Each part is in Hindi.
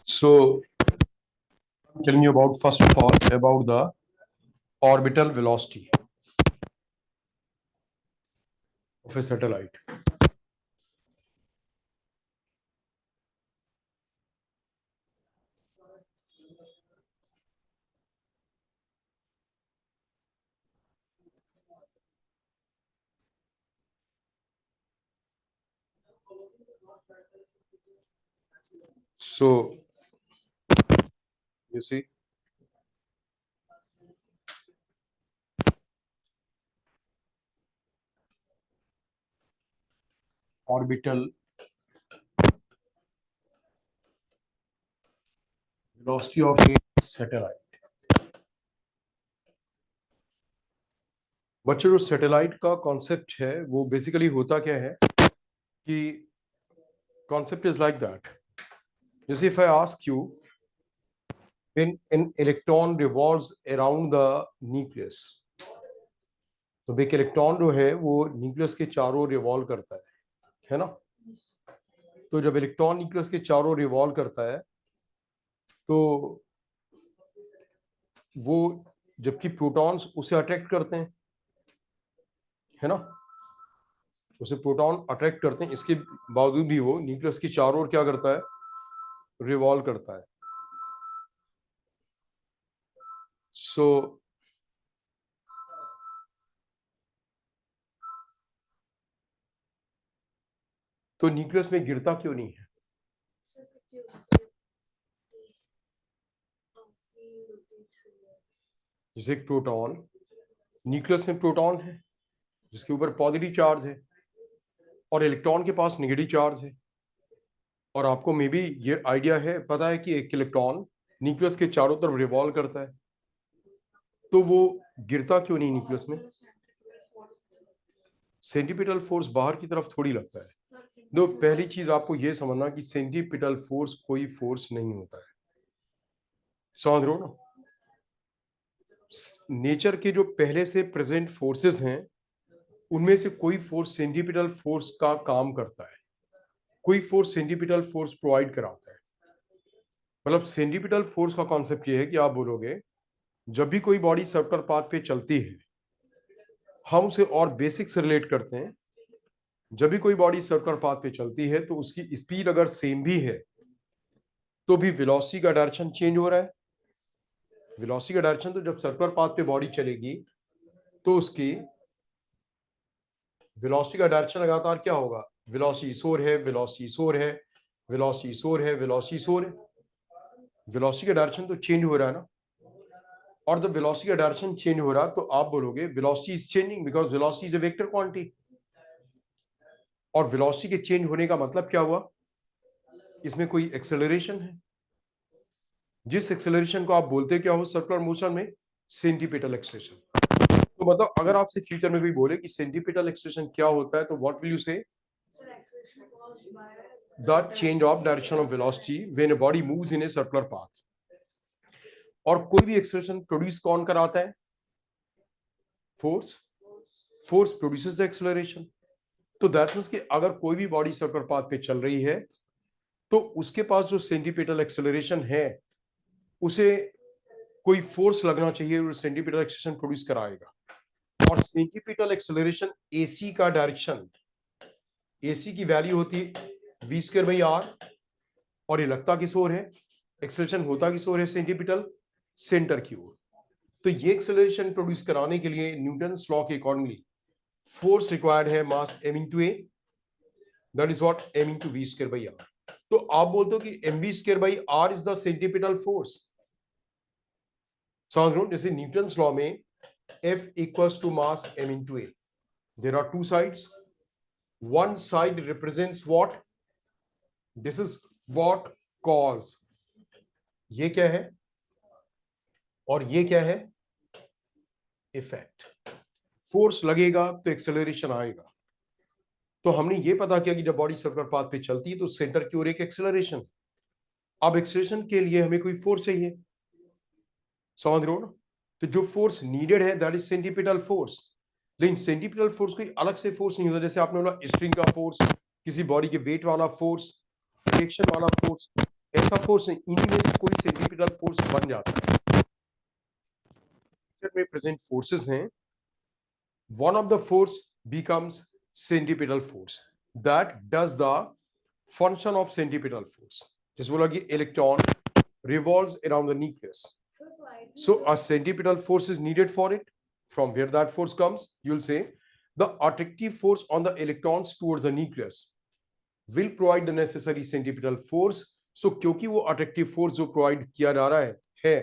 So, I'm telling you about, first of all, about the orbital velocity of a satellite. So, you see, orbital velocity of a satellite. बच्चों, जो सैटेलाइट का कॉन्सेप्ट है वो बेसिकली होता क्या है कि कॉन्सेप्ट इज लाइक दैट. जैसे if I ask you, when an electron revolves around the nucleus, तो एक इलेक्ट्रॉन जो है वो न्यूक्लियस के चारों रिवॉल्व करता है ना. तो जब इलेक्ट्रॉन न्यूक्लियस के चारों रिवॉल्व करता है तो वो, जबकि प्रोटॉन्स उसे अट्रैक्ट करते हैं, है ना, उसे प्रोटॉन अट्रैक्ट करते हैं, इसके बावजूद भी वो न्यूक्लियस के चारों ओर क्या करता है, रिवॉल्व करता है. सो तो न्यूक्लियस में गिरता क्यों नहीं है? जैसे एक प्रोटॉन, न्यूक्लियस में प्रोटॉन है जिसके ऊपर पॉजिटिव चार्ज है और इलेक्ट्रॉन के पास नेगेटिव चार्ज है, और आपको मे बी ये आइडिया है, पता है कि एक इलेक्ट्रॉन न्यूक्लियस के चारों तरफ रिवॉल्व करता है, तो वो गिरता क्यों नहीं न्यूक्लियस में? सेंटीपिटल फोर्स बाहर की तरफ थोड़ी लगता है. दो, पहली चीज आपको ये समझना कि सेंटीपिटल फोर्स कोई फोर्स नहीं होता है. समझ रहे हो ना? नेचर के जो पहले से प्रेजेंट फोर्सेस हैं उनमें से कोई फोर्स सेंटीपिटल फोर्स का काम करता है, कोई फोर्स सेंटीपिटल फोर्स प्रोवाइड कराता है. मतलब सेंटीपिटल फोर्स का कॉन्सेप्ट ये है कि आप बोलोगे जब भी कोई बॉडी सर्कुलर पाथ पे चलती है, हम उसे और बेसिक से रिलेट करते हैं. जब भी कोई बॉडी सर्कुलर पाथ पे चलती है तो उसकी स्पीड अगर सेम भी है तो भी वेलोसिटी का डायरेक्शन चेंज हो रहा है. वेलोसिटी का डायरेक्शन, तो जब सर्कुलर पाथ पे बॉडी चलेगी तो उसकी वेलोसिटी का डायरेक्शन लगातार क्या होगा, वेलोसिटी सोर है, वेलोसिटी सोर है, वेलोसिटी सोर है, वेलोसिटी सोर है. वेलोसिटी का डायरेक्शन तो चेंज हो रहा है ना. और जब वेलोसिटी का डायरेक्शन चेंज हो रहा है तो आप बोलोगे velocity is changing because velocity is a vector quantity. और वेलोसिटी के चेंज होने का मतलब क्या हुआ, इसमें कोई एक्सेलरेशन है. जिस एक्सेलरेशन को आप बोलते क्या हो सर्कुलर मोशन में, सेंटीपिटल एक्सेलरेशन. तो मतलब अगर आपसे फ्यूचर में भी बोले कि सेंटीपिटल एक्सेलरेशन क्या होता है तो व्हाट विल यू से? The change of direction of velocity when a body moves in a circular path. और कोई भी एक्सेलरेशन प्रोड्यूस कौन कराता है? Force. Force produces the acceleration. तो दैट मींस कि अगर कोई भी बॉडी सर्कुलर पाथ पे चल रही है तो उसके पास जो सेंटीपिटल एक्सेलरेशन है उसे कोई फोर्स लगना चाहिए और सेंटीपिटल एक्सेलरेशन प्रोड्यूस कराएगा. और सेंटीपिटल एक्सेलरेशन एसी का डायरेक्शन, एसी की वैल्यू होती है वी स्क्वायर बाई आर, और ये लगता किस ओर है, एक्सेलरेशन होता किस ओर है, सेंटीपिटल सेंटर की ओर. तो ये एक्सेलरेशन प्रोड्यूस कराने के लिए न्यूटन्स लॉ के अकॉर्डिंगली फोर्स रिक्वायर्ड है मास m into a, that is what m into v square by r. तो आप बोलते हो कि mv square by r is the centripetal force. समझ लो, जैसे न्यूटन्स लॉ में F equals to mass m into a. There are two sides. One side represents what? This is what cause. ये क्या है और ये क्या है, इफेक्ट. फोर्स लगेगा तो एक्सेलरेशन आएगा. तो हमने ये पता किया कि जब बॉडी सर्कुलर पाथ पे चलती है तो सेंटर की ओर एक एक्सेलरेशन. अब एक्सेलरेशन के लिए हमें कोई फोर्स चाहिए. समझ रहे हो ना? तो जो फोर्स नीडेड है दैट इज सेंटीपिटल फोर्स. लेकिन सेंटीपिटल फोर्स कोई अलग से फोर्स नहीं होता. जैसे आपने बोला स्प्रिंग का फोर्स, किसी बॉडी के वेट वाला फोर्स, रिएक्शन वाला फोर्स, ऐसा फोर्स नहीं, इन्हीं में से कोई सेंट्रीपिटल फोर्स बन जाता है। में प्रेजेंट फोर्सेस हैं, one of the force becomes centripetal force that does the function of centripetal force. जैसे बोला कि electron revolves around the nucleus, so a centripetal force is needed for it. From where that force comes, you'll say the attractive force on the electrons towards the nucleus will provide the necessary centripetal force. So क्योंकि वो attractive force जो provide किया जा रहा है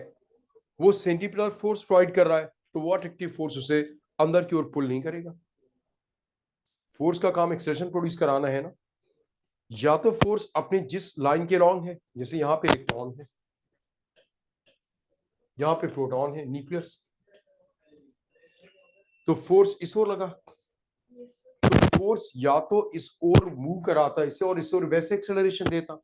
वो centripetal force provide कर रहा है, तो वो attractive force उसे अंदर की ओर पुल नहीं करेगा। फोर्स का काम एक्सेशन प्रोड्यूस कराना है ना, या तो फोर्स अपनी जिस लाइन के लॉन्ग है, जैसे यहां पे इलेक्ट्रॉन है, यहां पे प्रोटॉन है, न्यूक्लियस, तो फोर्स इस ओर लगा, तो फोर्स या तो इस ओर मूव कराता इसे और इस ओर वैसे एक्सेलरेशन देता,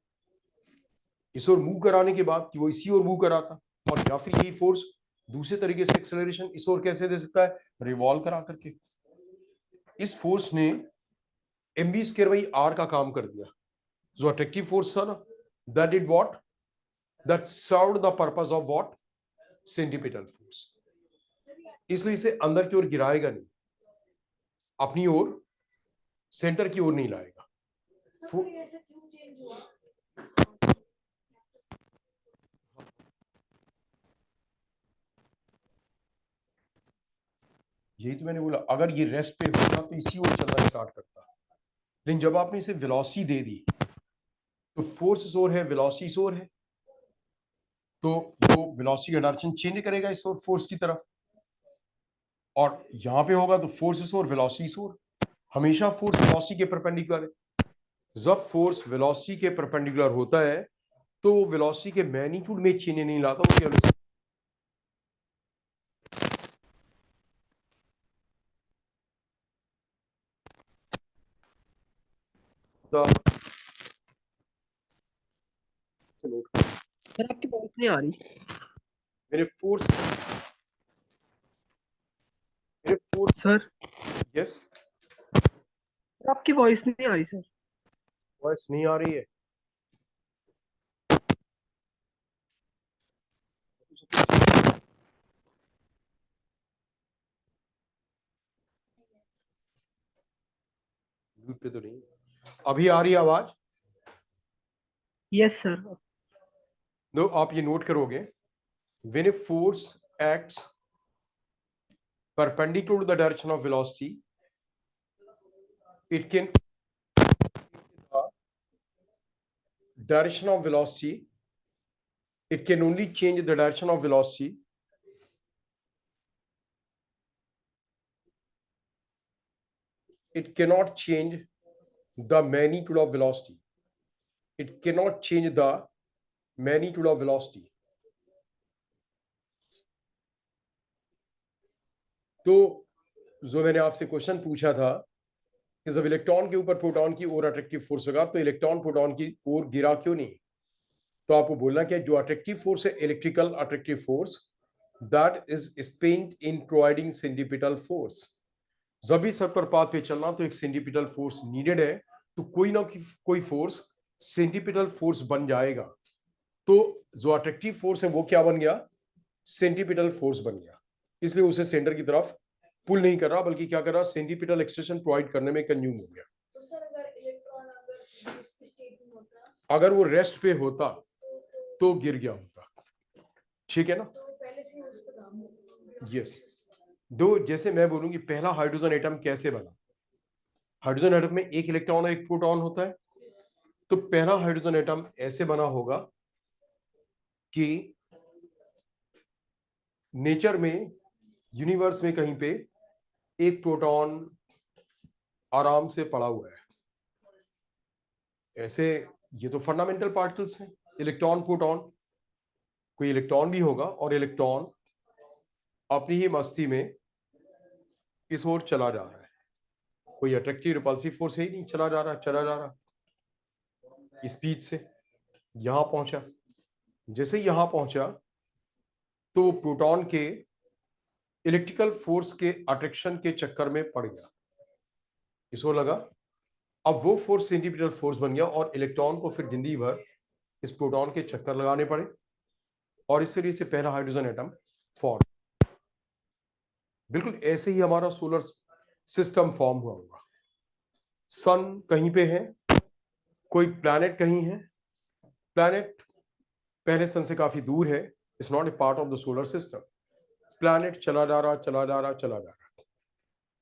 इस ओर मूव कराने के बाद कि वो इसी ओर मूव कराता, और या फिर यही फोर्स दूसरे तरीके से एक्सेलरेशन इस ओर कैसे दे सकता है, रिवॉल्व करा करके। इस फोर्स ने mv स्क्वायर बाई r का काम कर दिया। जो अट्रैक्टिव फोर्स था ना, that did what, that served the purpose of what, centripetal force. इसलिए इसे अंदर की ओर गिराएगा नहीं, अपनी ओर सेंटर की ओर नहीं लाएगा। यही तो मैंने बोला, अगर ये रेस्ट पे होता तो इसी ओर चलना स्टार्ट करता, लेकिन जब आपने इसे वेलोसिटी दे दी तो फोर्स इस ओर है, वेलोसिटी इस ओर है, तो वो वेलोसिटी का डायरेक्शन चेंज करेगा इस ओर फोर्स की तरफ, और यहां पे होगा तो फोर्स इस ओर, वेलोसिटी इस ओर। हमेशा फोर्स वेलोसिटी के परपेंडिकुलर है। जब फोर्स वेलोसिटी के परपेंडिकुलर होता है तो वेलोसिटी के मैग्नीट्यूड में चेंज नहीं लाता, वो केवल सर आपकी वॉइस नहीं आ रही। मेरे फोर्स सर यस, आपकी वॉइस नहीं आ रही सर। वॉइस नहीं आ रही है, म्यूट पे तो नहीं। अभी आ रही है आवाज? Yes sir. तो आप ये नोट करोगे, when a force acts perpendicular to the direction of velocity, it can direction of velocity, it can only change the direction of velocity it cannot change the magnitude of velocity, it cannot change the magnitude of velocity। तो जो मैंने आपसे क्वेश्चन पूछा था कि जब इलेक्ट्रॉन के ऊपर प्रोटॉन की ओर अट्रैक्टिव फोर्स लगा तो इलेक्ट्रॉन प्रोटॉन की ओर गिरा क्यों नहीं, तो आपको बोलना कि जो अट्रैक्टिव फोर्स है, electrical attractive force, that is spent in providing centripetal force. जब भी सर्कुलर पाथ पे चलना तो एक सेंट्रीपिटल फोर्स नीडेड है, तो कोई ना कोई फोर्स सेंट्रीपिटल फोर्स बन जाएगा। तो जो अट्रैक्टिव फोर्स है वो क्या बन गया, सेंट्रीपिटल फोर्स बन गया, इसलिए उसे सेंटर की तरफ पुल नहीं कर रहा, बल्कि क्या कर रहा, सेंट्रीपिटल एक्सटेंशन प्रोवाइड करने में कंज्यूम हो गया। तो सर अगर वो रेस्ट पे होता तो गिर गया होता, ठीक है ना। यस, दो, जैसे मैं बोलूंगी पहला हाइड्रोजन एटम कैसे बना, हाइड्रोजन एटम में एक इलेक्ट्रॉन और एक प्रोटॉन होता है, तो पहला हाइड्रोजन एटम ऐसे बना होगा कि नेचर में, यूनिवर्स में कहीं पे एक प्रोटॉन आराम से पड़ा हुआ है ऐसे। ये तो फंडामेंटल पार्टिकल्स हैं, इलेक्ट्रॉन प्रोटॉन, कोई इलेक्ट्रॉन भी होगा और इलेक्ट्रॉन अपनी ही मस्ती में इस ओर चला जा रहा है, कोई अट्रैक्टिव रिपल्सिव फोर्स है ही नहीं, चला जा रहा स्पीड से यहां पहुंचा। जैसे यहां पहुंचा तो प्रोटॉन के इलेक्ट्रिकल फोर्स के अट्रैक्शन के चक्कर में पड़ गया, इस ओर लगा, अब वो फोर्स सेंटीमीटर फोर्स बन गया और इलेक्ट्रॉन को फिर जिंदगी भर इस प्रोटॉन के चक्कर लगाने पड़े और इस तरीके से पहला हाइड्रोजन एटम फॉर्म। बिल्कुल ऐसे ही हमारा सोलर सिस्टम फॉर्म हुआ होगा। सन कहीं पे है, कोई प्लैनेट कहीं है, प्लैनेट पहले सन से काफी दूर है, it's not a part of the solar system. Planet चला जा रहा चला जा रहा चला जा रहा,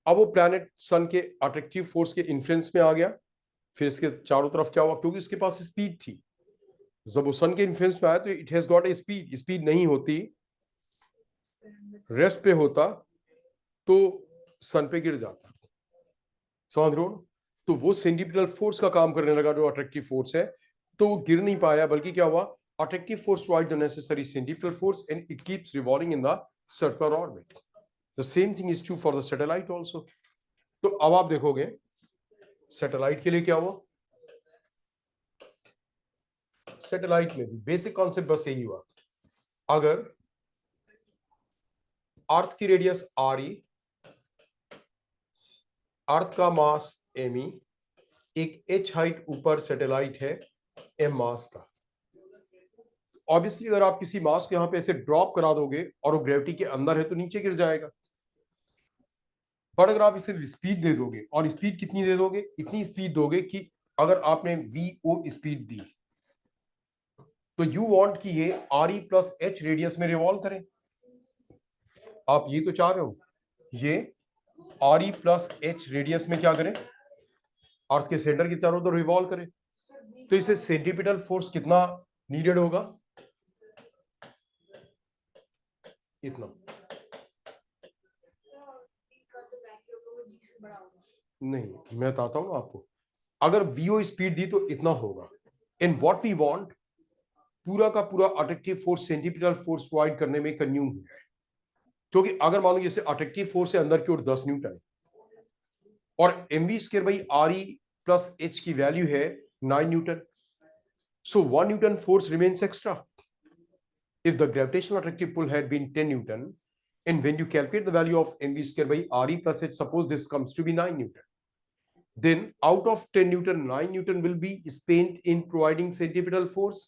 अब वो प्लैनेट सन के अट्रैक्टिव फोर्स के इन्फ्लुएंस में आ गया। फिर इसके चारों तरफ क्या हुआ, क्योंकि उसके पास स्पीड थी, जब वो सन के इन्फ्लुएंस में आया तो it has got a speed. Speed नहीं होती, रेस्ट पे होता तो सन पे गिर जाता। समझ रहे हो? तो वो सेंट्रीपिटल फोर्स का काम करने लगा जो अट्रैक्टिव फोर्स है, तो वो गिर नहीं पाया, बल्कि क्या हुआ, attractive force provide the necessary centripetal force and it keeps revolving in the circular orbit. The same thing is true for the satellite also. तो अब आप देखोगे सैटेलाइट के लिए क्या हुआ, सैटेलाइट में भी बेसिक कॉन्सेप्ट बस यही हुआ। अगर अर्थ की रेडियस आर ई, अर्थ का मास एम ई, एक एच हाइट ऊपर सैटेलाइट है एम मास का। ऑब्वियसली अगर आप किसी मास को यहां पे ऐसे ड्रॉप करा दोगे और वो ग्रेविटी के अंदर है तो नीचे गिर जाएगा। पर अगर आप इसे स्पीड दे दोगे, और स्पीड कितनी दे दोगे, इतनी स्पीड दोगे कि अगर आपने वी ओ स्पीड दी तो यू वांट कि ये are E plus H radius में रिवॉल्व करे। आप ये तो चाह रहे हो ये are E plus H radius में क्या करे, अर्थ के सेंटर के चारों तरफ रिवॉल्व करे। तो इसे सेंट्रीपिटल फोर्स कितना नीडेड होगा, इतना। नहीं, मैं बताता हूं आपको, अगर वीओ स्पीड दी तो इतना होगा। इन व्हाट वी वांट, पूरा का पूरा attractive force centripetal force provide करने में कंज्यूम हो जाए। क्योंकि अगर मान लो जैसे अट्रैक्टिव फोर्स है अंदर की ओर 10 न्यूटन और MV square by R E plus H की वैल्यू है 9 newton, so 1 newton force remains extra. If the gravitational attractive pull had been 10 Newton, and when you calculate the value of mv square by re plus h, suppose this comes to be 9 Newton, then out of 10 Newton, 9 Newton will be spent in providing centripetal force.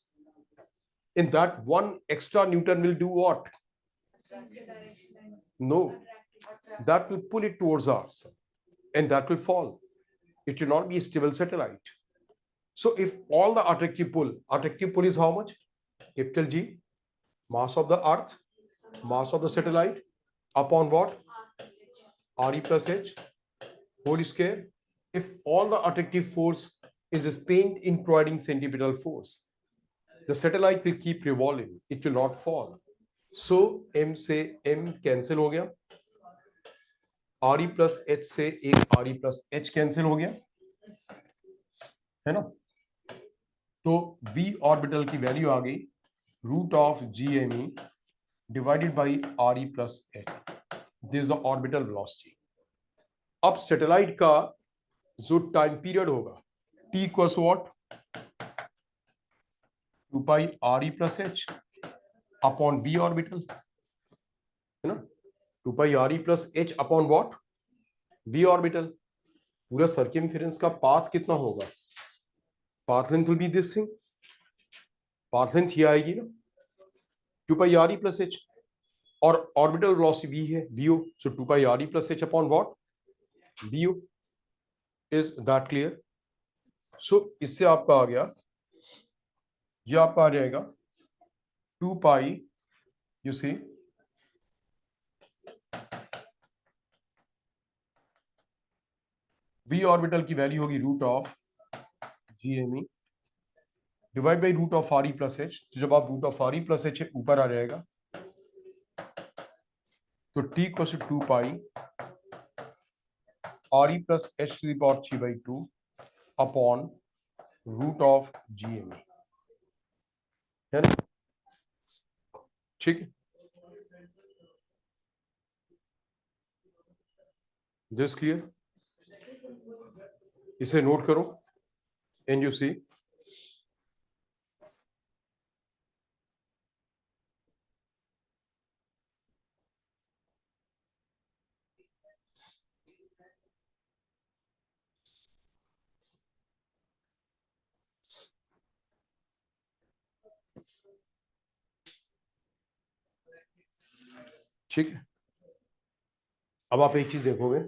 In that, 1 extra Newton will do what? No, that will pull it towards us and that will fall. It will not be a stable satellite. So if all the attractive pull is how much? Capital G, mass of the earth, mass of the satellite, upon what? Re plus h whole square. If all the attractive force is spent in providing centripetal force, the satellite will keep revolving, it will not fall. So m से m कैंसिल हो गया, re plus h से एक re plus h कैंसिल हो गया, है ना? तो v ऑर्बिटल की वैल्यू आ गई root of G M E divided by re plus h. This is the orbital velocity. अब सैटेलाइट का जो टाइम पीरियड होगा t equals what, 2 pi re plus h upon v orbital, है ना? 2 pi re plus h upon what, v orbital. पूरा सर्कमफेरेंस का पाथ कितना होगा, path length will be this thing, path length ही आएगी ना, 2 पाई re plus h, और ऑर्बिटल वेलोसिटी v है vo, so 2 pi re plus h upon what, vo। Is that clear? So इससे आपका आ गया, ये आपका आ जाएगा 2 pi, you see, v orbital की वैल्यू होगी root of G M E divide by root of R E plus H. जब आप root of R E plus H ऊपर आ जाएगा तो T equal to 2 pi R E plus H to the power 3/2 upon root of G M E, है ना? ठीक है, दिस क्लियर? इसे नोट करो एंड यू सी, ठीक है, अब आप एक चीज देखोगे,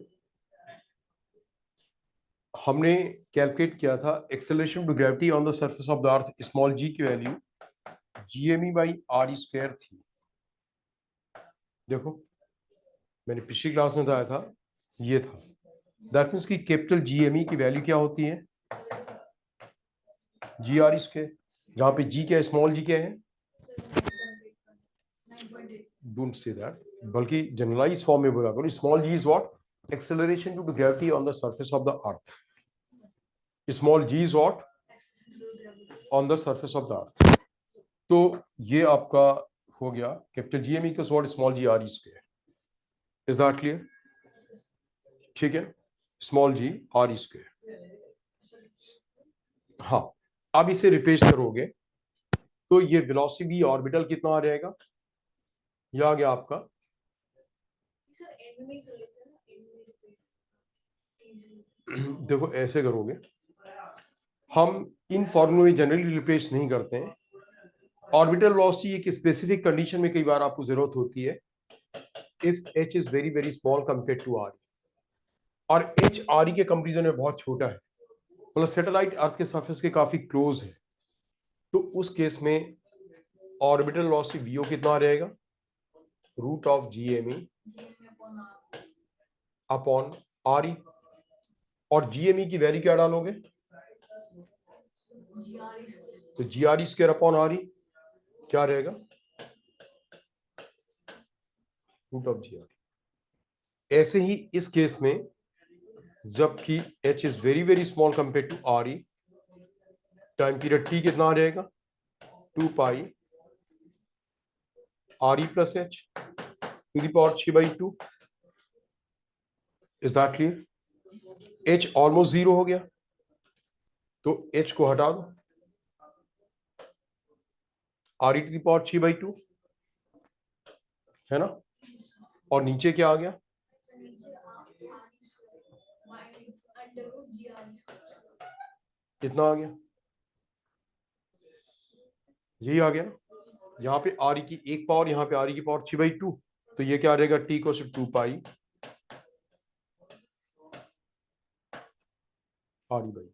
हमने कैलकुलेट किया था acceleration to gravity on the surface of the earth, small G की वैल्यू GME/RE² थी। देखो मैंने पिछली क्लास में बताया था, ये था। दैट मीन्स की कैपिटल GME की वैल्यू क्या होती है, GRE², जहां पे G क्या है, स्मॉल जी क्या है, डोंट से दैट, बल्कि जनरलाइज फॉर्म में बोला करो, small G is what, acceleration to the gravity on the surface of the earth. Small G is what, on the surface of the earth. तो ये आपका हो गया capital GME equals what, small GRE²। Is that clear? ठीक है, स्मॉल GRE²। हाँ, अब इसे रिप्लेस करोगे तो ये वेलोसिटी ऑर्बिटल कितना आ जाएगा, ये आ गया आपका, देखो ऐसे करोगे, हम इन फॉर्मूले में जनरली रिप्लेस नहीं करते हैं। ऑर्बिटल वेलोसिटी एक स्पेसिफिक कंडीशन में कई बार आपको जरूरत होती है, if h is very very small compare to r, और h r के कंपेरिजन में बहुत छोटा है, मतलब सैटेलाइट अर्थ के सरफेस के काफी क्लोज है, तो उस केस में ऑर्बिटल वेलोसिटी vo कितना आ जाएगा, √GME अपॉन RE, और GME की वैल्यू क्या डालोगे, तो GRE² अपॉन RE क्या रहेगा, √GRE। ऐसे ही इस केस में जबकि h is very very small compare to RE, time period t कितना आ जाएगा, 2π RE plus h to the power 3/2। Is that clear? h almost zero हो गया, तो h को हटा दो, RE टू द पावर 3/2 है ना, और नीचे क्या आ गया, कितना आ गया, यही आ गया ना, यहाँ पे RE की एक पावर, यहाँ पे RE की पावर 3/2, तो ये क्या रहेगा, t को 2π RE/g।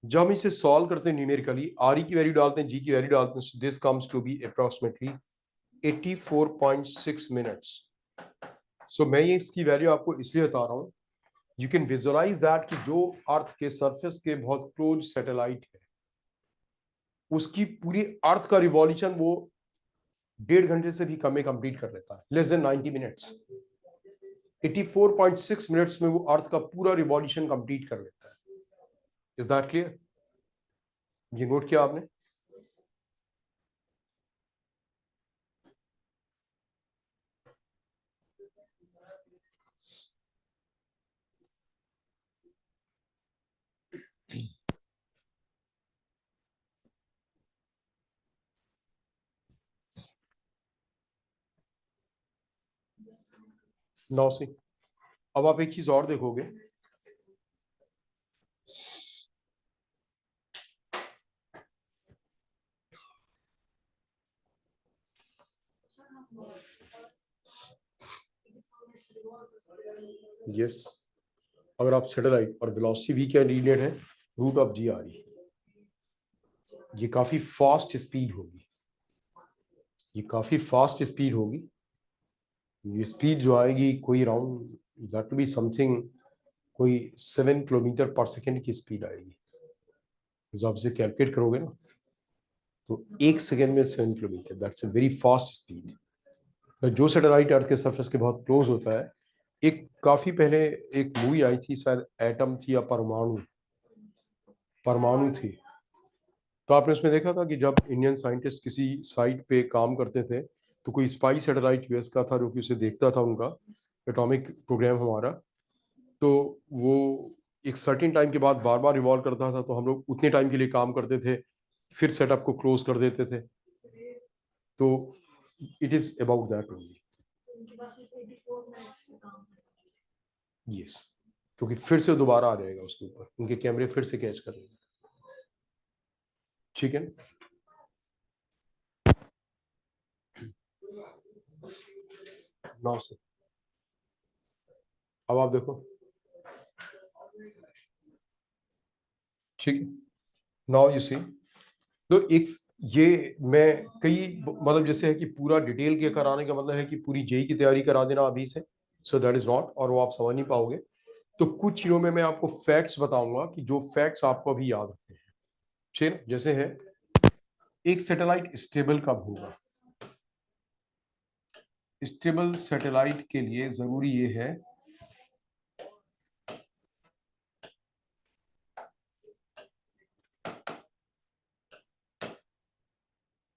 जब हम इसे सॉल्व करते हैं न्यूमेरिकली, RE की वैल्यू डालते हैं, G की वैल्यू डालते हैं, this comes to be approximately 84.6 minutes. So मैं ये इसकी वैल्यू आपको इसलिए बता रहा हूँ, यू कैन विजुअलाइज दैट कि जो अर्थ के सरफेस के बहुत क्लोज सैटेलाइट है, उसकी पूरी अर्थ का रिवॉल्यूशन वो 1.5 घंटे से भी कम में कंप्लीट कर लेता है, लेस देन 90 मिनट्स। 84.6 मिनट्स में वो अर्थ का पूरा रिवॉल्यूशन कंप्लीट कर लेता है। Is that clear? ये नोट किया आपने? नौ से अब आप एक चीज और देखोगे, यस, अगर आप सैटेलाइट और वेलोसिटी v क्या लीनियर है, √GRE, ये काफी फास्ट स्पीड होगी, ये काफी फास्ट स्पीड होगी। ये स्पीड जो आएगी कोई around that to be something, कोई 7 किलोमीटर पर सेकेंड की स्पीड आएगी। जब आप इसे कैलकुलेट करोगे ना, तो 1 सेकेंड में 7 kilometre, that's a very fast speed. जो सैटेलाइट अर्थ के सरफेस के बहुत क्लोज होता है, एक काफी पहले एक मूवी आई थी, शायद एटम थी या परमाणु, परमाणु थी, तो आपने उसमें देखा था कि जब इंडियन साइंटिस्ट किसी साइट पे काम करते थे, तो कोई स्पाई सैटेलाइट यूएस का था जो कि उसे देखता था, उनका एटॉमिक प्रोग्राम हमारा, तो वो एक सर्टेन टाइम के बाद बार बार इवॉल्व करता था, तो हम लोग उतने टाइम के लिए काम करते थे, फिर सेटअप को क्लोज कर देते थे। तो it is about that only, yes, क्योंकि फिर से दोबारा आ जाएगा उसके ऊपर, उनके कैमरे फिर से कैच कर लेंगे। ठीक है, नाउ से अब आप देखो, ठीक है। नाउ यू सी, तो एक ये मैं कई मतलब जैसे है कि पूरा डिटेल के कराने का मतलब है कि पूरी जेई की तैयारी करा देना अभी से, सो दैट इज नॉट, और वो आप समझ नहीं पाओगे। तो कुछ चीजों में मैं आपको फैक्ट्स बताऊंगा कि जो फैक्ट्स आपको अभी याद रखने हैं। ठीक, जैसे है एक सैटेलाइट स्टेबल कब होगा। स्टेबल सैटेलाइट के लिए जरूरी ये है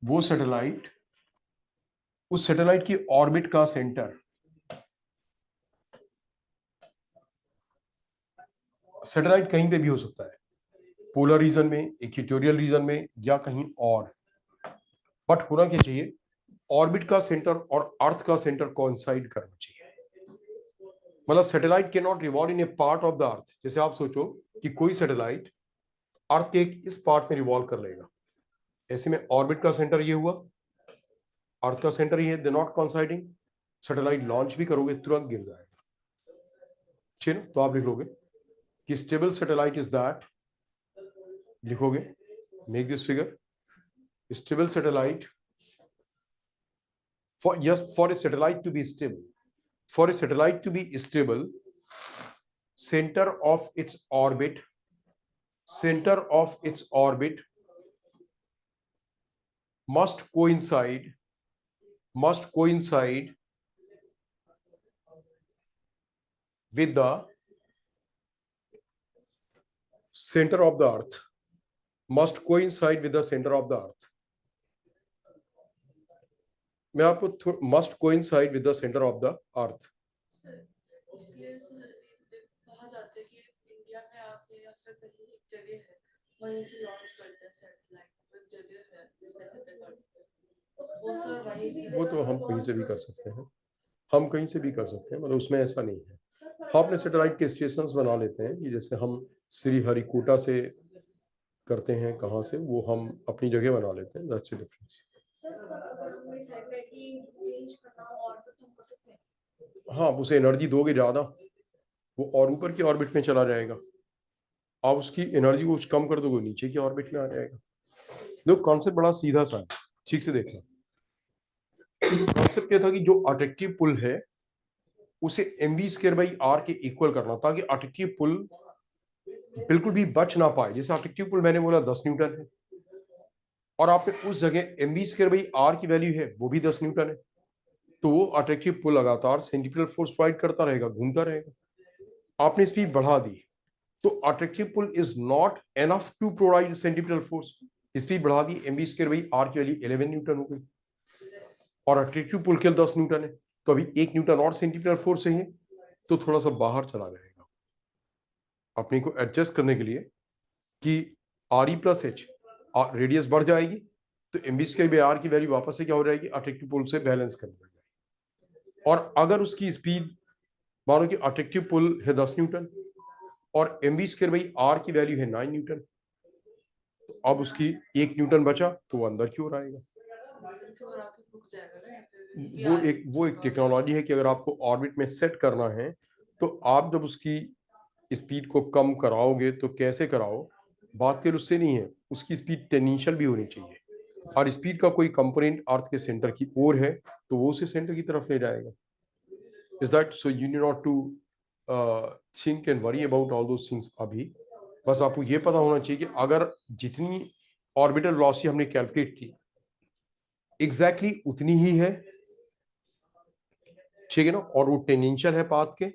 वो सैटेलाइट, उस सैटेलाइट की ऑर्बिट का सेंटर, सैटेलाइट कहीं पे भी हो सकता है, पोलर रीजन में, इक्वेटोरियल रीजन में, या कहीं और, बट होना क्या चाहिए, ऑर्बिट का सेंटर और अर्थ का सेंटर कोइंसाइड करना चाहिए। मतलब satellite can not revolve in A part of the अर्थ। जैसे आप सोचो कि कोई सैटेलाइट अर्थ के एक इस पार्ट में रिवॉल्व कर लेगा, ऐसे में ऑर्बिट का सेंटर ये हुआ, अर्थ का सेंटर ये है, they not coinciding, satellite launch भी करोगे तुरंत गिर जाएगा। ठीक है, तो आप लिख लोगे कि स्टेबल सैटेलाइट इज दैट, लिखोगे, make this figure, stable satellite, for yes, for a satellite to be stable, for a satellite to be stable, center of its orbit, center of its orbit must coincide with the center of the earth, must coincide with the center of the earth। मैं आपको must coincide with the center of the earth। इसलिए सर कहा जाता है कि इंडिया में आके या फिर कहीं एक जगह है वहीं से लॉन्च करते हैं सैटेलाइट, एक जगह है स्पेसिफिक करते हैं वो सर वहीं से, वो तो हम कहीं से भी कर सकते हैं, हम कहीं से भी कर सकते हैं, मतलब उसमें ऐसा नहीं है। हम अपने सैटेलाइट के स्टेशंस बना लेते हैं कि जैसे हम श्रीहरिकोटा से करते हैं, कहाँ से, वो हम अपनी जगह बना लेते हैं, दैट्स द डिफरेंस। हाँ, उसे एनर्जी दोगे ज़्यादा, वो और ऊपर की ऑर्बिट में चला जाएगा। आप उसकी एनर्जी को कुछ कम कर दोगे, नीचे की ऑर्बिट में आ जाएगा। देखो कॉन्सेप्ट बड़ा सीधा सा है, ठीक से देखना। कॉन्सेप्ट ये था कि जो अट्रैक्टिव पुल है उसे mv²/r के इक्वल करना, ताकि अट्रैक्टिव पुल बिल्कुल भी बच ना पाए। जैसे अट्रैक्टिव पुल मैंने बोला 10 न्यूटन है, और आपने उस जगह mv²/r की वैल्यू है वो भी 10 न्यूटन है, तो वो अट्रैक्टिव पुल लगातार सेंट्रीपिटल फोर्स प्रोवाइड करता रहेगा, घूमता रहेगा। आपने स्पीड बढ़ा दी तो attractive pull is not enough to provide centripetal force, speed बढ़ा दी, mv²/r की वैल्यू 11 न्यूटन हो गई, और अट्रैक्टिव पुल केवल 10 न्यूटन है, तो अभी 1 न्यूटन और सेंट्रीपिटल फोर्स चाहिए, तो थोड़ा सा बाहर चला जाएगा अपने को एडजस्ट करने के लिए कि Re+H रेडियस बढ़ जाएगी, तो mv²/r की वैल्यू वापस से क्या हो जाएगी, अट्रैक्टिव पुल से बैलेंस कर जाएगी। और अगर उसकी स्पीड, मानो कि अट्रैक्टिव पुल है 10 न्यूटन और mv²/r की वैल्यू है 9 न्यूटन, तो अब उसकी 1 न्यूटन बचा तो वो अंदर की ओर आएगा। वो एक टेक्नोलॉजी है कि अगर आपको ऑर्बिट में सेट करना है तो आप जब उसकी स्पीड को कम कराओगे तो कैसे कराओ, बात केवल उससे नहीं है, उसकी स्पीड टेंजेंशियल भी होनी चाहिए, और स्पीड का कोई कंपोनेंट अर्थ के सेंटर की ओर है तो वो उसे सेंटर की तरफ ले जाएगा। Is that so you need not to think and worry about all those things अभी, बस आपको ये पता होना चाहिए कि अगर जितनी ऑर्बिटल वेलोसिटी हमने कैलकुलेट की एग्जैक्टली उतनी ही है, ठीक है ना, और वो टेंजेंशियल है पाथ के,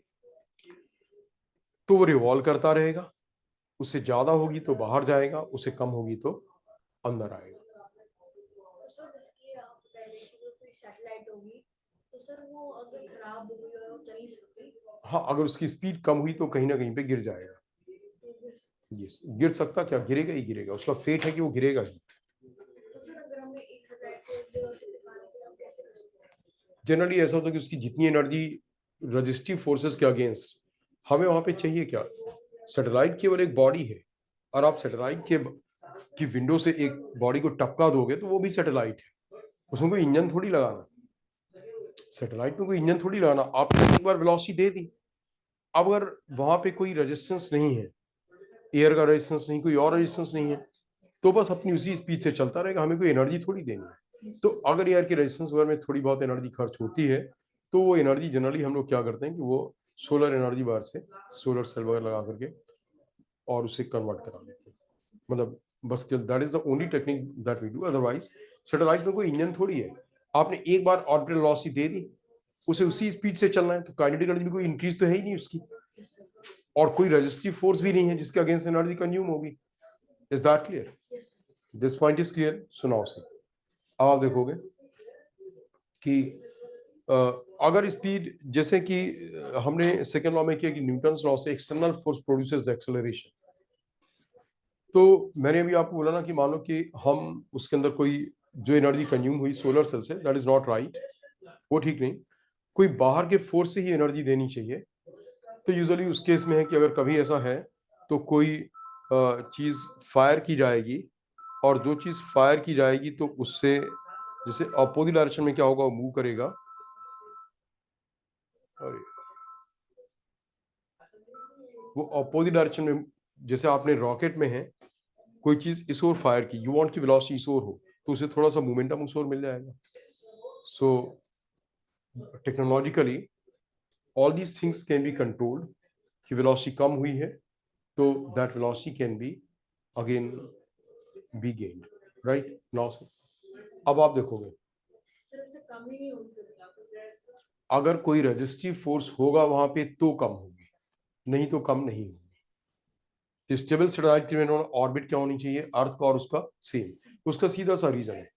तो वो रिवॉल्व करता रहेगा, उससे ज्यादा होगी तो बाहर जाएगा, उससे कम होगी तो अंदर आएगा। हाँ, अगर उसकी स्पीड कम हुई तो कहीं ना कहीं पे गिर जाएगा। यस, गिर सकता, क्या गिरेगा ही गिरेगा, उसका फेट है कि वो गिरेगा ही। जनरली ऐसा होता है कि उसकी जितनी एनर्जी रजिस्टिव फोर्सेस के अगेंस्ट, हमें वहां पे चाहिए क्या, सैटेलाइट केवल एक बॉडी है, और आप सैटेलाइट के की विंडो से एक बॉडी को टपका दोगे तो वो भी सैटेलाइट है, उसमें कोई इंजन थोड़ी लगाना, सैटेलाइट में कोई इंजन थोड़ी लगाना, आपने एक बार वेलोसिटी दे दी, अब अगर वहां पे कोई रेजिस्टेंस नहीं है, एयर का रेजिस्टेंस नहीं, कोई और रेजिस्टेंस नहीं है, तो बस अपनी उसी स्पीड से चलता रहेगा, हमें कोई एनर्जी थोड़ी देनी है। तो अगर एयर के रेजिस्टेंस वगैरह में थोड़ी बहुत एनर्जी खर्च होती है, तो वो एनर्जी जनरली हम लोग क्या करते हैं कि वो सोलर एनर्जी बाहर से सोलर सेल वगैरह लगा करके और उसे कन्वर्ट करा लेते हैं। मतलब बस that is the only technique that we do. Otherwise satellite में कोई इंजन थोड़ी है, आपने एक बार ऑर्बिटल वेलोसिटी दे दी, उसे उसी स्पीड से चलना है, तो काइनेटिक एनर्जी में कोई इंक्रीज तो है ही नहीं उसकी, और कोई रेजिस्टिव फोर्स भी नहीं है जिसके अगेंस्ट एनर्जी कंज्यूम होगी। Is that clear? This point is clear. सुनाओ सर, अब आप देखोगे कि अगर स्पीड, जैसे कि हमने सेकेंड लॉ में किया कि न्यूटन्स लॉ से एक्सटर्नल फोर्स प्रोड्यूसेस एक्सेलरेशन, तो मैंने अभी आपको बोला ना कि मान लो कि हम उसके अंदर कोई जो एनर्जी कंज्यूम हुई सोलर सेल से, दैट इज नॉट राइट, वो ठीक नहीं, कोई बाहर के फोर्स से ही एनर्जी देनी चाहिए। तो यूजुअली उस केस में है कि अगर कभी ऐसा है तो कोई चीज फायर की जाएगी, और जो चीज फायर की जाएगी तो उससे जैसे अपोजिट डायरेक्शन में क्या होगा, वो मूव करेगा, और वो अपोजिट डायरेक्शन में, जैसे आपने रॉकेट में है कोई चीज इस ओर फायर की, यू वांट की वेलोसिटी इस ओर हो, तो उसे थोड़ा सा मोमेंटम उस ओर मिल जाएगा। So technologically all these things can be controlled, कि वेलोसिटी कम हुई है तो that velocity can be again be gained, right now. अब आप देखोगे अगर कोई रेजिस्टिव फोर्स होगा वहां पे तो कम होगी, नहीं तो कम नहीं होगी। स्टेबल सैटेलाइट में ऑर्बिट क्या होनी चाहिए, अर्थ का और उसका सेम। उसका सीधा सा रीजन है,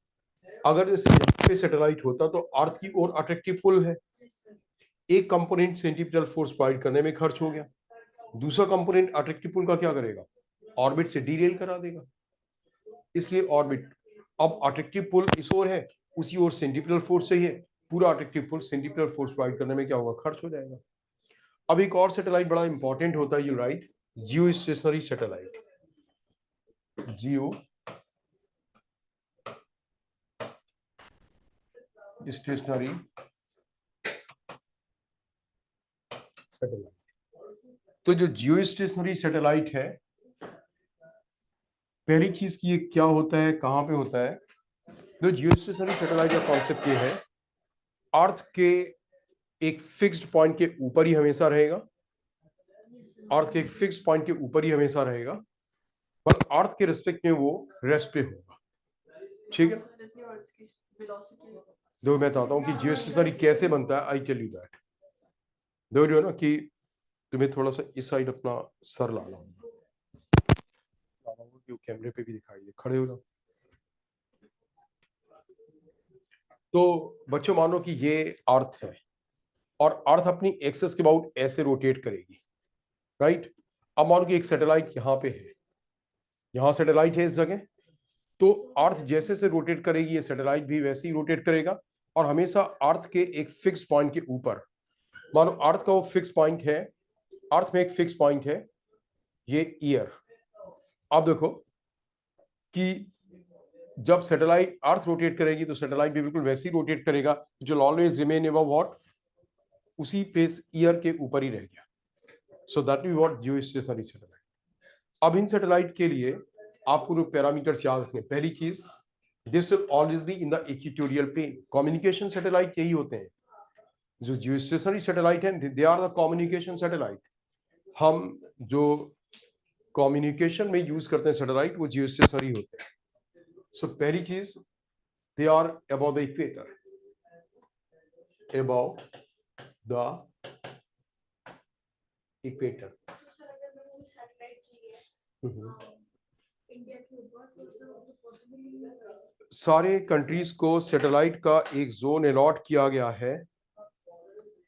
अगर जैसे यहाँ पे सैटेलाइट होता तो अर्थ की ओर अट्रैक्टिव पुल है, एक कंपोनेंट सेंट्रीपिटल फोर्स प्रोवाइड करने में खर्च हो गया, दूसरा कंपोनेंट अट्रैक्टिव पुल का क्या करेगा, ऑर्बिट से डीरेल करा देगा। इसलिए ऑर्बिट, अब अट्रैक्टिव पुल इस ओर है, उसी ओर सेंट्रीपिटल फोर्स चाहिए, पूरा अट्रैक्टिव पुल सेंट्रीपिटल फोर्स प्रोवाइड करने में क्या होगा, खर्च हो जाएगा। अब एक और सैटेलाइट बड़ा इंपॉर्टेंट होता है, you right, Jio stationery satellite. Jio stationery satellite. तो जो जियो स्टेशनरी सैटेलाइट है, पहली चीज की ये क्या होता है, कहां पे होता है। जो जियो स्टेशनरी सैटेलाइट का कॉन्सेप्ट ये है, अर्थ के एक फिक्स्ड पॉइंट के ऊपर ही हमेशा रहेगा, अर्थ के एक फिक्स्ड पॉइंट के ऊपर ही हमेशा रहेगा, पर अर्थ के रिस्पेक्ट में वो रेस्ट पे होगा। ठीक है, देखो मैं बताता हूँ कि जियो स्टेशनरी कैसे बनता है, आई टेल यू दैट। देखो जो है ना कि तुम्हें थोड़ा सा इस साइड अपना सर लाना होगा, कैमरे पे भी दिखाई दे, खड़े हो जाओ। तो बच्चों मानो कि ये अर्थ है, और अर्थ अपनी एक्सेस के अबाउट ऐसे रोटेट करेगी, राइट। अब मानो कि एक सैटेलाइट यहाँ पे है, यहाँ सैटेलाइट है इस जगह, तो अर्थ जैसे से रोटेट करेगी ये सैटेलाइट भी वैसे ही रोटेट करेगा, और हमेशा अर्थ के एक फिक्स पॉइंट के ऊपर, मानो अर्थ का वो फिक्स पॉइंट है, अर्थ में एक फिक्स पॉइंट है ये ईयर। अब देखो कि जब सैटेलाइट अर्थ रोटेट करेगी तो सैटेलाइट भी बिल्कुल वैसे ही रोटेट करेगा, जो ऑलवेज रिमेन अबव व्हाट, उसी प्लेस ईयर के ऊपर ही रह गया। So that we what geostationary satellite. अब इन सैटेलाइट के लिए आपको पैरामीटर्स याद रखने, पहली चीज, this will always be in the equatorial plane. Communication satellite यही होते हैं, जो जियो स्टेशनरी सैटेलाइट हैं, they are the communication satellite. हम जो कम्युनिकेशन में यूज करते हैं सैटेलाइट, वो जियो स्टेशनरी होते हैं। सो पहली चीज, they are above the equator, above the equator. सारे कंट्रीज को सैटेलाइट का एक जोन अलॉट किया गया है,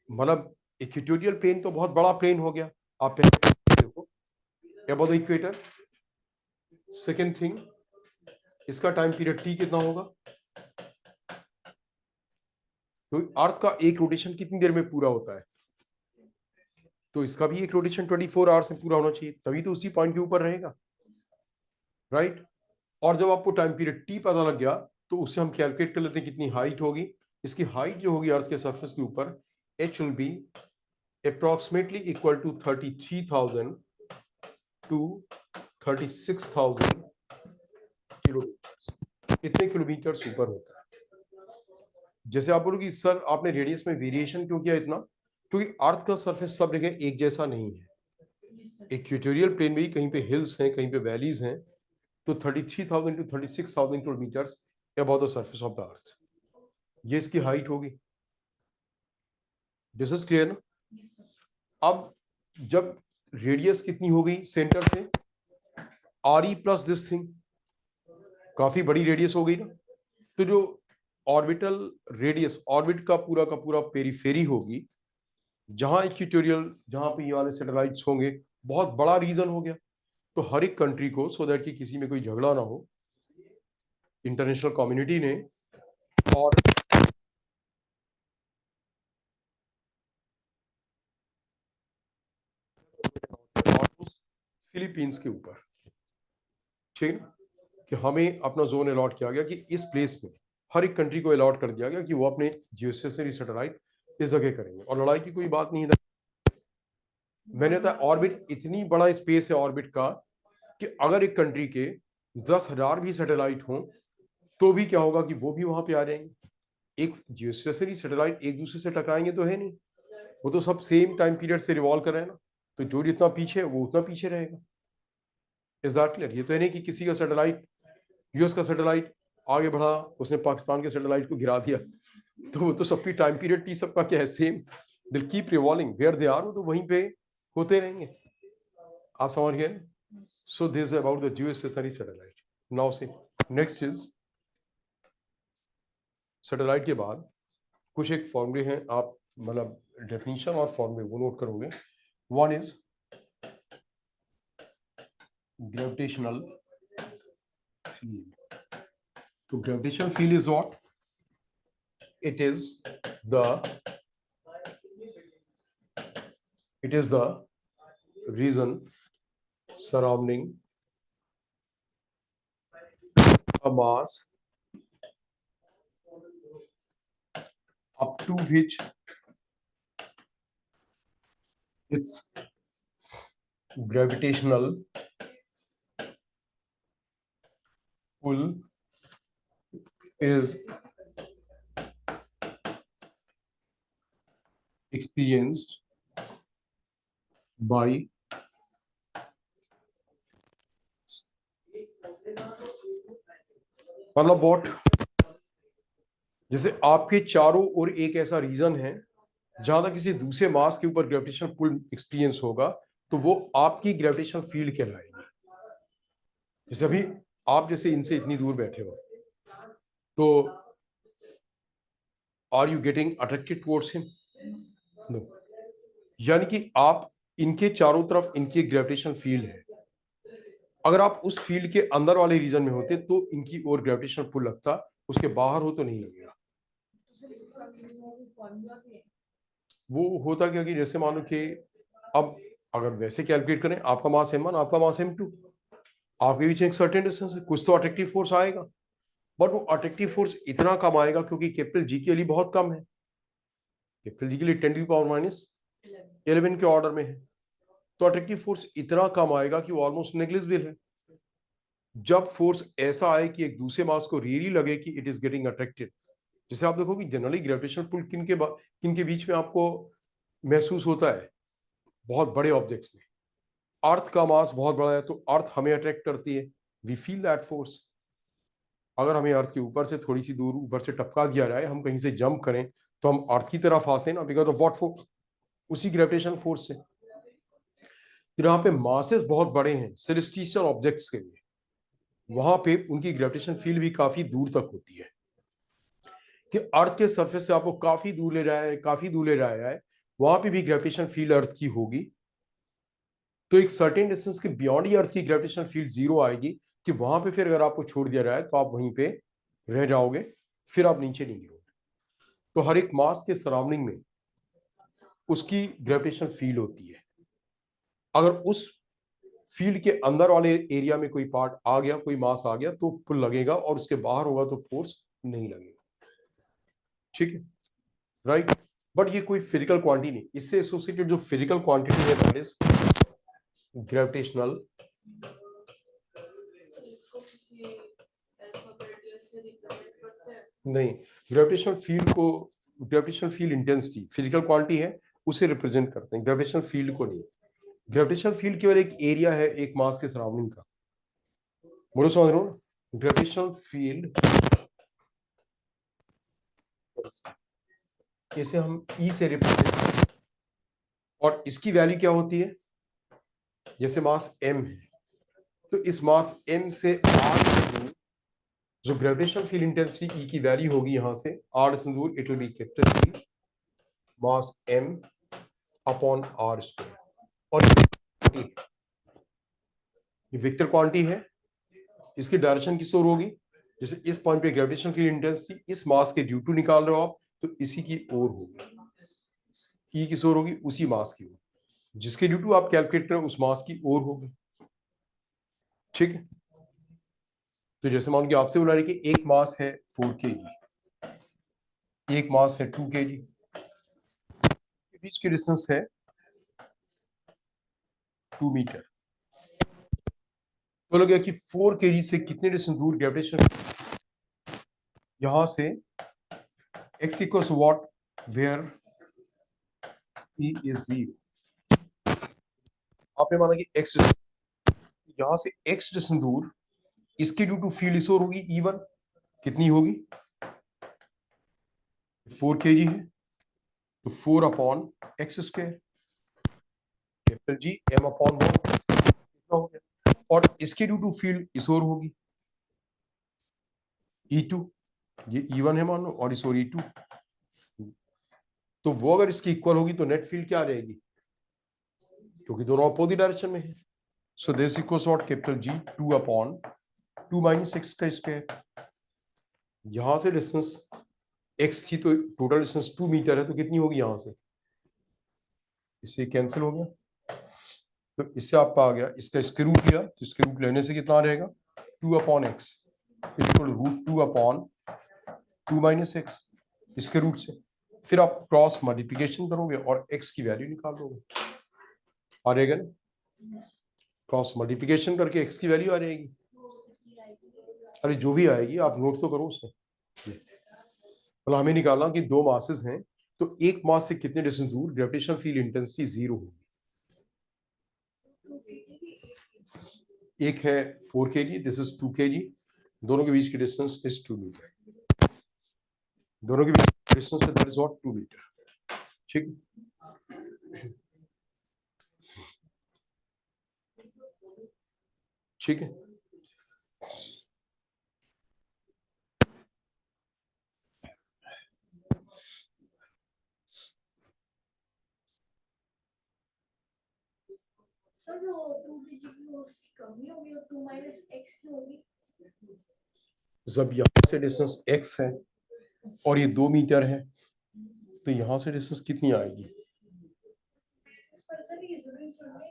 मतलब इक्वेटोरियल प्लेन तो बहुत बड़ा प्लेन हो गया, आप पहले देखो above the equator। Second thing, इसका टाइम पीरियड टी कितना होगा, तो अर्थ का एक रोटेशन कितनी देर में पूरा होता है, तो इसका भी एक रोटेशन 24 आवर्स में पूरा होना चाहिए, तभी तो उसी पॉइंट के ऊपर रहेगा, राइट। और जब आपको टाइम पीरियड टी पता लग गया तो उससे हम कैलकुलेट कर लेते हैं कितनी हाइट होगी, इसकी हाइट जो होगी अर्थ के सरफेस के ऊपर, h will be approximately equal to 33,000 to 36,000 kilometre. इतने किलोमीटर ऊपर होता है। जैसे आप बोलोगे सर आपने रेडियस में वेरिएशन क्यों किया इतना, क्योंकि अर्थ का सरफेस सब जगह एक जैसा नहीं है। इक्वेटोरियल प्लेन में ही कहीं पे हिल्स हैं, कहीं पे वैलीज हैं, तो 33,000 to 36,000 kilometre above the surface of the अर्थ, ये इसकी हाइट होगी। दिस इज क्लियर ना। अब जब रेडियस कितनी हो गई सेंटर से, are E plus this thing, काफी बड़ी रेडियस हो गई ना, तो जो ऑर्बिटल रेडियस, ऑर्बिट का पूरा पेरीफेरी होगी, जहां इक्वेटोरियल, जहां पे ये वाले सैटेलाइट्स होंगे, बहुत बड़ा रीजन हो गया। तो हर एक कंट्री को, सो दैट कि किसी में कोई झगड़ा ना हो, इंटरनेशनल कम्युनिटी ने और फिलीपींस के ऊपर, ठीक है, कि हमें अपना जोन अलॉट किया गया कि इस प्लेस में हर एक कंट्री को अलॉट कर दिया गया कि वो अपने जियोस्टेशनरी सैटेलाइट इस जगह करेंगे। और लड़ाई की कोई बात नहीं है। मैंने कहा ऑर्बिट इतनी बड़ा स्पेस है ऑर्बिट का, कि अगर एक कंट्री के 10,000 भी सैटेलाइट हों तो भी क्या होगा कि वो भी वहां पे आ जाएंगे। एक जियोस्टेशनरी सैटेलाइट एक दूसरे से टकराएंगे तो है नहीं, वो तो सब सेम टाइम पीरियड से रिवॉल्व कर रहे हैं ना, तो जो जितना पीछे है वो उतना पीछे रहेगा। Is that clear. ये तो है नहीं कि किसी का सैटेलाइट, यूएस का सैटेलाइट आगे बढ़ा, उसने पाकिस्तान के सैटेलाइट को गिरा दिया, तो वो तो सबकी टाइम पीरियड टी सबका क्या है, same, they'll keep revolving where they are, वो तो वहीं पे होते रहेंगे। आप समझ गए। So this about the geostationary satellite. Now say next is satellite के बाद कुछ एक फॉर्मूले हैं, आप मतलब डेफिनेशन और फॉर्मूले वो नोट करोगे। One is gravitational field. तो gravitational field is what, it is the region surrounding a mass up to which its gravitational pull is experienced by मतलब व्हाट, जैसे आपके चारों ओर एक ऐसा रीजन है जहां तक किसी दूसरे मास के ऊपर ग्रेविटेशनल पुल एक्सपीरियंस होगा, तो वो आपकी ग्रेविटेशनल फील्ड कहलाएगी। जैसे अभी आप जैसे इनसे इतनी दूर बैठे हो, तो are you getting attracted towards him? No. यानी कि आप इनके चारों तरफ इनकी ग्रेविटेशनल फील्ड है, अगर आप उस फील्ड के अंदर वाले रीजन में होते तो इनकी और ग्रेविटेशनल पुल लगता, उसके बाहर हो तो नहीं लगेगा। वो होता क्या कि जैसे मान लो कि अब अगर वैसे कैलकुलेट करें, आपका मास m1, आपका मास m2, आपके बीच एक सर्टेन डिस्टेंस है, कुछ तो अट्रैक्टिव फोर्स आएगा, बट वो अट्रैक्टिव फोर्स इतना कम आएगा क्योंकि कैपिटल जी के लिए बहुत कम है, कैपिटल जी के लिए 10⁻11 के ऑर्डर में है, तो अट्रैक्टिव फोर्स इतना कम आएगा कि वो ऑलमोस्ट नेग्लिजिबल है। जब फोर्स ऐसा आए कि एक दूसरे मास को रियली लगे कि इट इज गेटिंग अट्रैक्टेड, जैसे आप देखो कि जनरली ग्रेविटेशनल पुल किन के बीच में आपको महसूस होता है, बहुत बड़े ऑब्जेक्ट्स में। अर्थ का मास बहुत बड़ा है तो अर्थ हमें अट्रैक्ट करती है, वी फील दैट फोर्स। अगर हमें अर्थ के ऊपर से थोड़ी सी दूर ऊपर से टपका दिया जाए, हम कहीं से जंप करें तो हम अर्थ की तरफ आते हैं ना, बिकॉज ऑफ व्हाट फोर्स, उसी ग्रेविटेशनल फोर्स से। फिर यहाँ पे मासेस बहुत बड़े हैं सेलेस्टियल ऑब्जेक्ट्स के लिए, वहां पे उनकी ग्रेविटेशन फील्ड भी काफी दूर तक होती है, कि अर्थ के सरफेस से आपको काफी दूर ले जाया है, काफी दूर ले जाया है, वहां पे भी ग्रेविटेशन फील्ड अर्थ की होगी। तो एक सर्टेन डिस्टेंस के बियॉन्ड ही अर्थ की ग्रेविटेशनल फील्ड जीरो आएगी, कि वहां पे फिर अगर आपको छोड़ दिया जाए तो आप वहीं पे रह जाओगे, फिर आप नीचे नहीं गिरोगे। तो हर एक मास के सराउंडिंग में उसकी ग्रेविटेशनल फील्ड होती है। अगर उस फील्ड के अंदर वाले एरिया में कोई पार्ट आ गया, कोई मास आ गया, तो पुल लगेगा, और उसके बाहर होगा तो फोर्स नहीं लगेगा। ठीक है, राइट। बट ये कोई फिजिकल क्वांटिटी नहीं, इससे एसोसिएटेड जो फिजिकल क्वांटिटी है दैट इज ग्रेविटेशनल इसको किसी अल्फाबेट से रिप्रेजेंट करते हैं। नहीं, ग्रेविटेशनल फील्ड को, gravitational field intensity physical quantity है, उसे रिप्रेजेंट करते हैं, ग्रेविटेशनल फील्ड को नहीं। ग्रेविटेशनल फील्ड केवल एक एरिया है एक मास के सराउंडिंग का, बोलो समझ रहे हो। ग्रेविटेशनल फील्ड इसे हम ई से रिप्रेजेंट, और इसकी वैल्यू क्या होती है, जैसे मास m है तो इस मास m से r जो ग्रेविटेशनल फील्ड इंटेंसिटी E की वैल्यू होगी यहां से r से दूर, it will be capital G mass m upon r square. और ये वेक्टर क्वांटिटी है, इसकी डायरेक्शन किस ओर होगी, जैसे इस पॉइंट पे ग्रेविटेशनल फील्ड इंटेंसिटी इस मास के ड्यू टू निकाल रहे हो आप, तो इसी की ओर होगी, E किस ओर होगी, उसी मास की ओर, जिसके ड्यू टू आप कैलकुलेट करें उस मास की ओर होगी। ठीक है, तो जैसे मान लीजिए आपसे बोला रही कि एक मास है 4 kg, एक मास है 2 kg, के बीच की डिस्टेंस है 2 मीटर। बोला गया कि 4 kg से कितने डिस्टेंस दूर ग्रेविटेशन, यहां से x equals what where e is 0। आपने माना कि x यहां से x डिस्टेंस दूर, इसके ड्यू टू फील्ड इस ओर होगी E1, कितनी होगी, 4 kg है तो 4 upon x square, capital G m upon one, कितना हो गया, और इसके ड्यू टू फील्ड इस ओर होगी E2, ये E1 है मान लो, और इस ओर E2, तो वो अगर इसकी इक्वल होगी तो नेट फील्ड क्या रहेगी, क्योंकि दोनों अपोजिट डायरेक्शन में है। So this equals what, capital G 2 upon 2 minus x का स्क्वायर। यहां से डिस्टेंस x थी तो टोटल डिस्टेंस 2 मीटर है, तो कितनी होगी यहां से, इससे कैंसिल हो गया, तो इससे आपका आ गया, इसका स्क्वायर रूट लिया तो स्क्वायर रूट लेने से कितना रहेगा, 2 upon X equal root 2 upon 2 minus X, square root से फिर आप क्रॉस मल्टीप्लिकेशन करोगे और x की वैल्यू निकाल दोगे, आ रहेगा ना, क्रॉस मल्टीप्लिकेशन करके x की वैल्यू आ जाएगी। अरे जो भी आएगी आप नोट तो करो उसे, मतलब हमें निकालना कि दो मासेस हैं तो एक मास से कितने डिस्टेंस दूर ग्रेविटेशनल फील्ड इंटेंसिटी 0 होगी। एक है 4 kg, दिस इज 2 kg, दोनों के बीच की डिस्टेंस इज 2 मीटर, दोनों के बीच डिस्टेंस है दैट इज व्हाट 2 मीटर। ठीक, ठीक है, सर वो 2 kg की उसकी कमी होगी और 2 माइनस x की होगी। जब यहां से डिस्टेंस x है और ये 2 मीटर है तो यहां से डिस्टेंस कितनी आएगी, इस पर सर ये जरूरी सुनने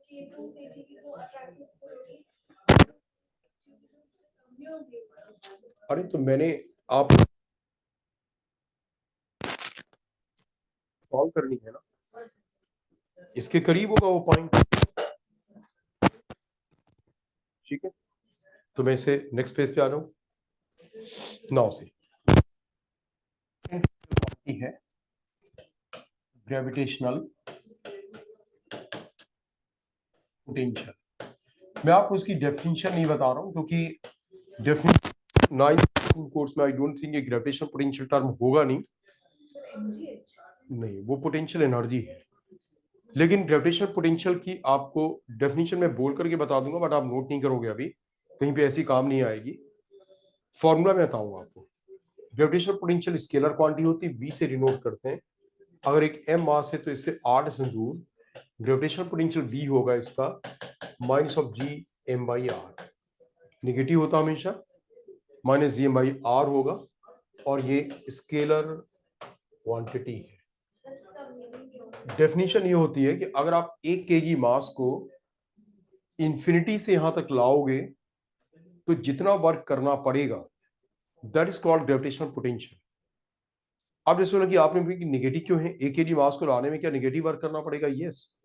कि 2 kg की तो अट्रैक्टिव क्वालिटी कमी होगी। अरे तो मैंने आप सॉल्व करनी है ना, इसके करीब होगा वो पॉइंट। ठीक है, तो मैं इसे नेक्स्ट पेज पे आ रहा हूं नाउ से, है ग्रेविटेशनल पोटेंशियल। मैं आपको इसकी डेफिनेशन नहीं बता रहा हूं क्योंकि डेफिनेशन 9th कोर्स में आई डोंट थिंक ये ग्रेविटेशनल पोटेंशियल टर्म होगा नहीं, नहीं वो पोटेंशियल एनर्जी है, लेकिन ग्रेविटेशनल पोटेंशियल की आपको डेफिनेशन में बोल करके बता दूंगा, बट आप नोट नहीं करोगे अभी, कहीं पे ऐसी काम नहीं आएगी। फॉर्मूला में बताऊंगा आपको, ग्रेविटेशनल पोटेंशियल स्केलर क्वांटिटी होती है, v से डिनोट करते हैं, अगर एक m मास है तो इससे 8 से दूर ग्रेविटेशनल पोटेंशियल v होगा इसका minus of g m by R, negative होता हमेशा, minus G M by R होगा, और ये स्केलर क्वांटिटी है। डेफिनेशन ये होती है कि अगर आप 1 kg मास को इंफिनिटी से यहां तक लाओगे तो जितना वर्क करना पड़ेगा that is called gravitational potential. आप जैसे बोला कि आपने भी नेगेटिव क्यों है, 1 kg मास को लाने में क्या नेगेटिव वर्क करना पड़ेगा? यस,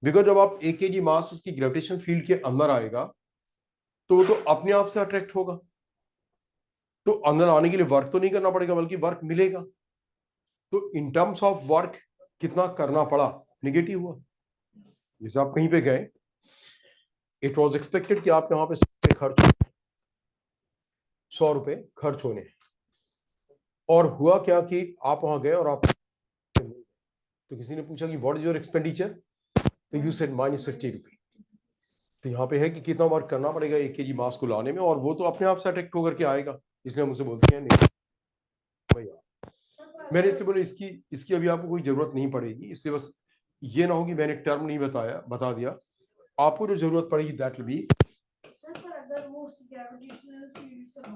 बिकॉज जब आप 1 kg मास इसकी ग्रेविटेशन फील्ड के अंदर आएगा तो वो तो अपने आप से अट्रैक्ट होगा, तो अंदर आने के लिए वर्क तो नहीं करना पड़ेगा बल्कि वर्क मिलेगा। तो इन टर्म्स ऑफ वर्क कितना करना पड़ा? नेगेटिव हुआ। जैसे आप कहीं पे गए, इट वॉज एक्सपेक्टेड कि आप यहाँ पे 100 रुपए खर्च होने, और हुआ क्या कि आप वहां गए और आप तो किसी ने पूछा कि व्हाट इज योर एक्सपेंडिचर, तो यू सेड -50 रुपए। तो यहाँ पे है कि कितना वर्क करना पड़ेगा 1 kg मास को लाने में, और वो तो अपने आप से अट्रैक्ट होकर के आएगा, इसलिए हम उसे बोलते हैं नहीं भैया। मैंने इसलिए बोला इसकी अभी आपको कोई जरूरत नहीं पड़ेगी, इसलिए बस ये ना हो कि मैंने टर्म नहीं बता दिया। आपको जो जरूरत पड़ेगी दैट विल बी सर पर अगर वो उसकी ग्रेविटेशनल फील्ड से